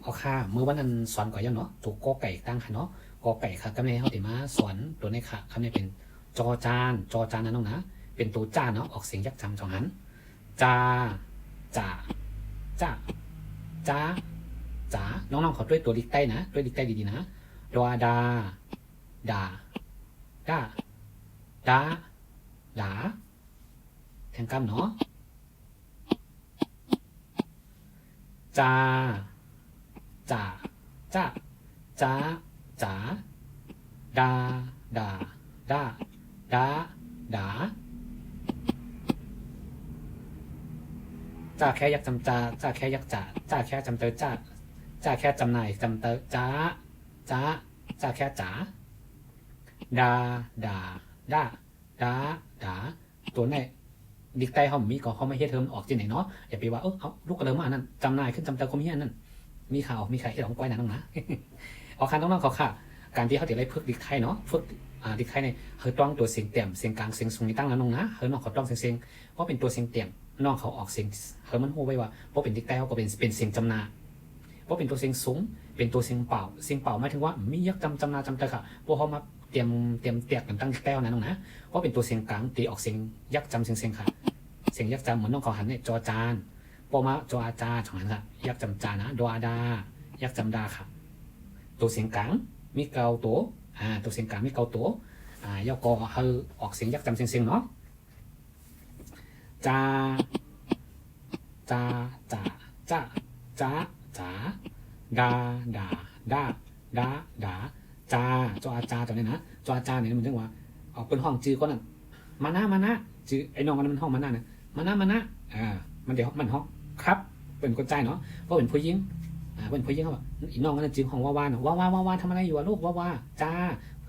เอาค่ะเมื่อวันนั้นสอนก่อนยังเนาะตัวกอไก่ตั้งค่ะเนาะกอไก่ค่ะกำเนิดเขาติมาสอนตัวนี้ค่ะคำนี้เป็นจอจานจอจานนั่นน้องนะเป็นตัวจ้าเนาะออกเสียงยักษ์จำจองหันจาจ่าจ้าจ้าจ๋าน้องๆเขาด้วยตัวดิกใต้นะด้วยดิกใต้ดีๆนะดอดาดาดาดาดาแทงกำเนาะจาจ่าจ้าจ้าจ๋าดาดาดาดาดาจ้าแค่ยักจำจ้าแค่ยักจ่าจ้าแค่จำเตอจ้าจ้าแค่จำนายจำเตอจ้าจ้าจ้าแค่จ๋าดาดาดาดาดาตัวนี้ดิกใต้เขามีก็เขาไม่เฮ็ดเทอมออกจีไหนเนาะอย่าไปว่าเอาลูกกระเดิมมานั่นจำนายขึ้นจำเตอคมเฮียนั่นมีข่าวมีใครที่ร้องก้อยนั่นน้องนะเอาคันน้องๆเขาค่ะการที่เขาติดอะไรฝึกดิกไทยเนาะฝึกดิกไทยเนี่ยเขาต้องตัวเสียงเต็มเสียงกลางเสียงสูงนี่ตั้งแล้วน้องนะเขาน้องเขาต้องเสียงเพราะเป็นตัวเสียงเต็มน้องเขาออกเสียงเขามันหูไว้ว่าเพราะเป็นดิกไทยเขาก็เป็นเสียงจำนาเพราะเป็นตัวเสียงสูงเป็นตัวเสียงเป่าหมายถึงว่ามียักจำนาจำเตอค่ะพวกเขามาเตรียมเตียกกันตั้งดิกไทยนะน้องนะเพราะเป็นตัวเสียงกลางตีออกเสียงยักจำเสียงค่ะเสียงยักจำเหมือนน้องเขาหันเนี่ยจอจานพอมาจออาจาของหันค่ะยักจำจานะดออาดายักจำดาค่ะตัวเสียงกลางมีเกาตัวตัวเสียงกลางมีเกาตัวยกอเฮอออกเสียงยักจำเสียงเนาะจาจาจ่าจ้าจ้าจ๋าดาดาดาดาดาจาจออาจาตัวนี้นะจออาจาเนี่ยมันถึงว่าออกเป็นห้องจื้อก็นั่นมานะจื้อไอ้น้องมันห้องมานะเนี่ยมานะมันเดี๋ยวมันห้องครับเป็นคนใจเนาะเพราะเป็นผู้หญิงเป็นผู้หญิงเขาบอกอีน้องนั่นจื้อของว่าเนาะว่าทำอะไรอยู่ลูกว่าจ้า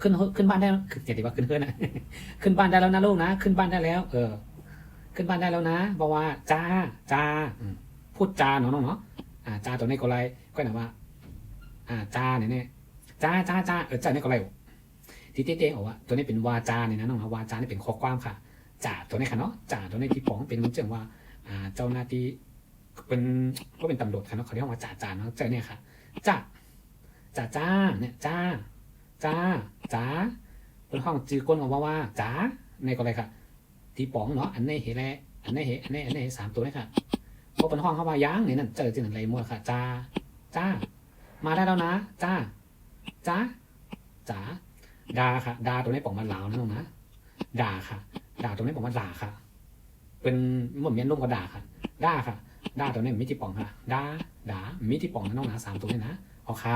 ขึ้นบ้านได้คืออย่าดีว่าขึ้นเพื่อนนะขึ้นบ้านได้แล้วนะลูกนะขึ้นบ้านได้แล้วขึ้นบ้านได้แล้วนะบอกว่าจ้าพูดจาเนาะเนาะจาตัวนี้ก็ไรก็หมายว่าจาเนี่ยจ้าจ้านี่ก็ไรที่เต้บอกว่าตัวนี้เป็นวาจาเนี่ยนะน้องวาจานี่เป็นข้อความค่ะจ่าตัวนี้ค่ะเนาะจ่าตัวนี้ที่ป๋องเป็นเหมือนเจังว่าเจ้าหน้าที่เป็นก็เป็นตำรวจค่ะเนาะเขาเรียกว่าจ่าเนาะเจ้าเนี่ยค่ะจ้าเนี่ยจ้าเป็นห้องจื้อก้นของว่าจ้าในก็ไรค่ะที่ป๋องเนาะอันนี้เห็นแล้วอันนี้เห็น3ตัวนี่ค่ะเพราะเป็นห้องเข้ามาย้างเนี่ยนั่นเจอจริงอะไรมั่วค่ะจ้ามาได้แล้วนะจ้าดาค่ะดาตัวนี้ป๋องมาเหลานะน้องนะด่าค่ะด่าตัวนี้ป๋องมาด่าค่ะเป็นเหมือนเมียนร่วมกับด่าค่ะด่าค่ะด่าตัวนี้มิติป๋องค่ะด่ามิติป๋องนะน้องนะ3ตัวนี้นะเอาค่ะ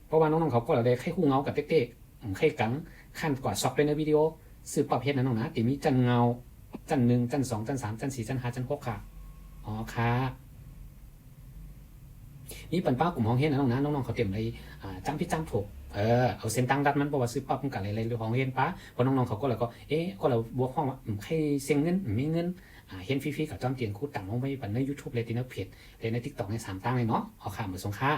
เพราะว่าน้องๆเขาก็เราได้แค่คู่เงากับเต๊กๆแค่กังขั้นกว่าซอกเลยในวิดีโอสืบประเภทนะน้องนะตีมีจันเงาจัน1จัน2จัน3จัน4จัน5จัน6ค่ะอ๋อค่ะนี่ปันป้ากลุ่มห้องเฮ็ดนะน้องๆเขาเตรียมเลยจำผิดจำถูกเอาเส้นตั้งดัดมันบอกว่าซื้อปั๊บมันกันอะไรห้องเฮ็ดป้าเพราะน้องๆเขาก็เลยก็ก็เราบวกห้องว่าใครเสียงเงินมีเงินเห็นฟรีๆกับจอมเตียนคู่ต่างห้องไม่ปันใน YouTube เลยตีในเพจเลยใน TikTok ใน3ตั้งเลยเนาะเอาค่ะเหมือนสงค่า